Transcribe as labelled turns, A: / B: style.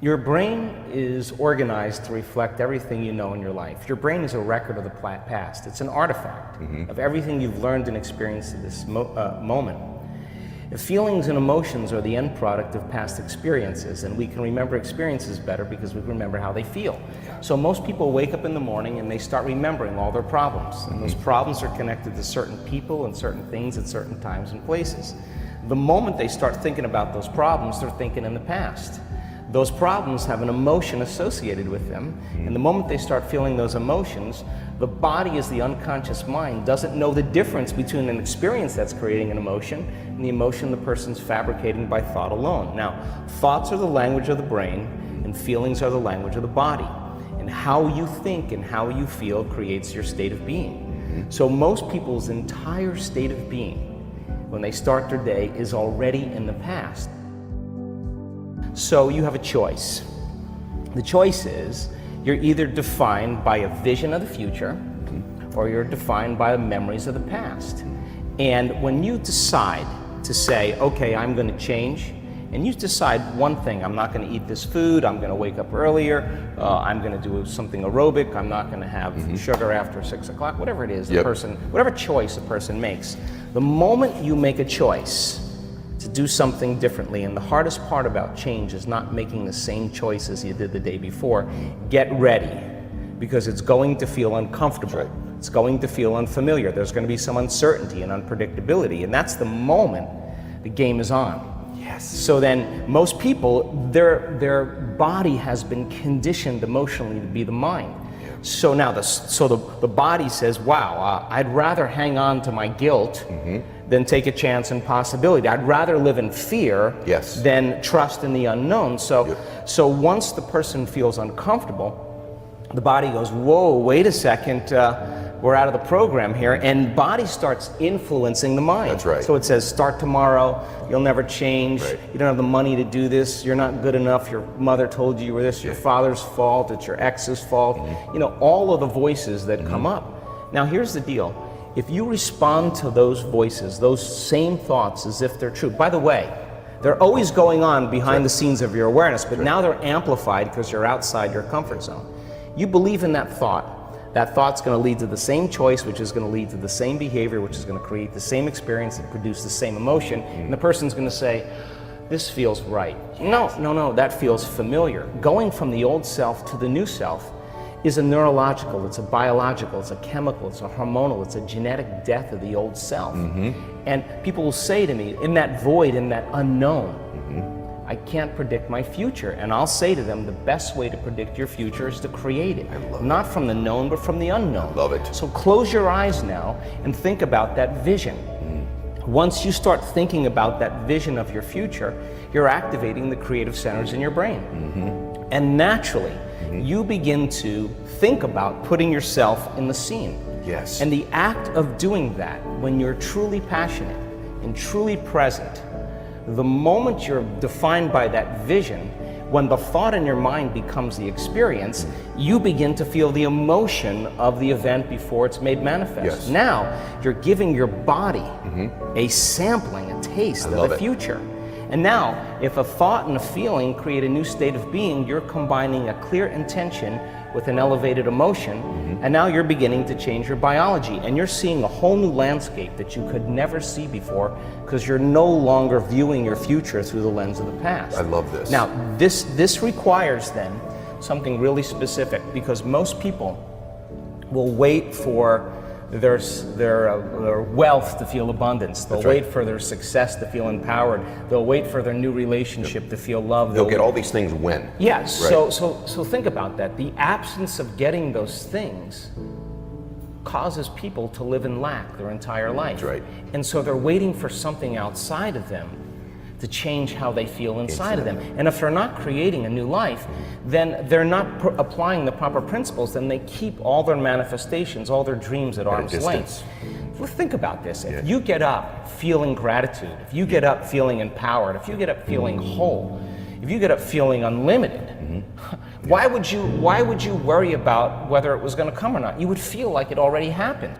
A: Your brain is organized to reflect everything you know in your life. Your brain is a record of the past. It's an artifact of everything you've learned and experienced at this moment. Feelings and emotions are the end product of past experiences, and we can remember experiences better because we remember how they feel. So most people wake up in the morning and they start remembering all their problems, and those problems are connected to certain people and certain things at certain times and places. The moment they start thinking about those problems, they're thinking in the past. Those problems have an emotion associated with them, and the moment they start feeling those emotions, the body, as the unconscious mind, doesn't know the difference between an experience that's creating an emotion and the emotion the person's fabricating by thought alone. Now, thoughts are the language of the brain, and feelings are the language of the body. And how you think and how you feel creates your state of being. So most people's entire state of being, when they start their day, is already in the past. So you have a choice. The choice is you're either defined by a vision of the future or you're defined by the memories of the past. And when you decide to say, okay, I'm going to change, and you decide one thing: I'm not going to eat this food, I'm going to wake up earlier, I'm going to do something aerobic, I'm not going to have sugar after 6 o'clock, whatever it is, whatever choice a person makes. The moment you make a choice to do something differently, and the hardest part about change is not making the same choices you did the day before, get ready, because it's going to feel uncomfortable. It's going to feel unfamiliar. There's going to be some uncertainty and unpredictability, and that's the moment the game is on. Yes. So then most people, their body has been conditioned emotionally to be the mind. So now the body says, wow, I'd rather hang on to my guilt than take a chance in possibility. I'd rather live in fear than trust in the unknown. So once the person feels uncomfortable, the body goes, whoa, wait a second, we're out of the program here, and body starts influencing the mind.
B: That's right.
A: So it says, start tomorrow, you'll never change, you don't have the money to do this, you're not good enough, your mother told you were this, your father's fault, it's your ex's fault, you know, all of the voices that come up. Now here's the deal, if you respond to those voices, those same thoughts as if they're true, by the way, they're always going on behind the scenes of your awareness, but now they're amplified because you're outside your comfort zone. You believe in that thought's going to lead to the same choice, which is going to lead to the same behavior, which is going to create the same experience and produce the same emotion, and the person's going to say, this feels right. No, that feels familiar. Going from the old self to the new self is a neurological, it's a biological, it's a chemical, it's a hormonal, it's a genetic death of the old self. And people will say to me, in that void, in that unknown, I can't predict my future. And I'll say to them, the best way to predict your future is to create it. Not from the known, but from the unknown.
B: I love it.
A: So close your eyes now and think about that vision. Once you start thinking about that vision of your future, you're activating the creative centers in your brain. And naturally, you begin to think about putting yourself in the scene.
B: Yes.
A: And the act of doing that, when you're truly passionate and truly present, the moment you're defined by that vision, when the thought in your mind becomes the experience, you begin to feel the emotion of the event before it's made manifest. Now, you're giving your body a sampling, a taste of the future. And now, if a thought and a feeling create a new state of being, you're combining a clear intention with an elevated emotion, and now you're beginning to change your biology, and you're seeing a whole new landscape that you could never see before, because you're no longer viewing your future through the lens of the past.
B: I love this.
A: Now, this requires then something really specific, because most people will wait for their wealth to feel abundance. They'll wait for their success to feel empowered. They'll wait for their new relationship to feel loved.
B: They'll get all these things when.
A: Yes. So think about that. The absence of getting those things causes people to live in lack their entire life.
B: That's right.
A: And so they're waiting for something outside of them to change how they feel inside of them. And if they're not creating a new life, then they're not applying the proper principles, then they keep all their manifestations, all their dreams at arm's length. Well, think about this. If you get up feeling gratitude, if you get up feeling empowered, if you get up feeling whole, if you get up feeling unlimited, why would you worry about whether it was going to come or not? You would feel like it already happened.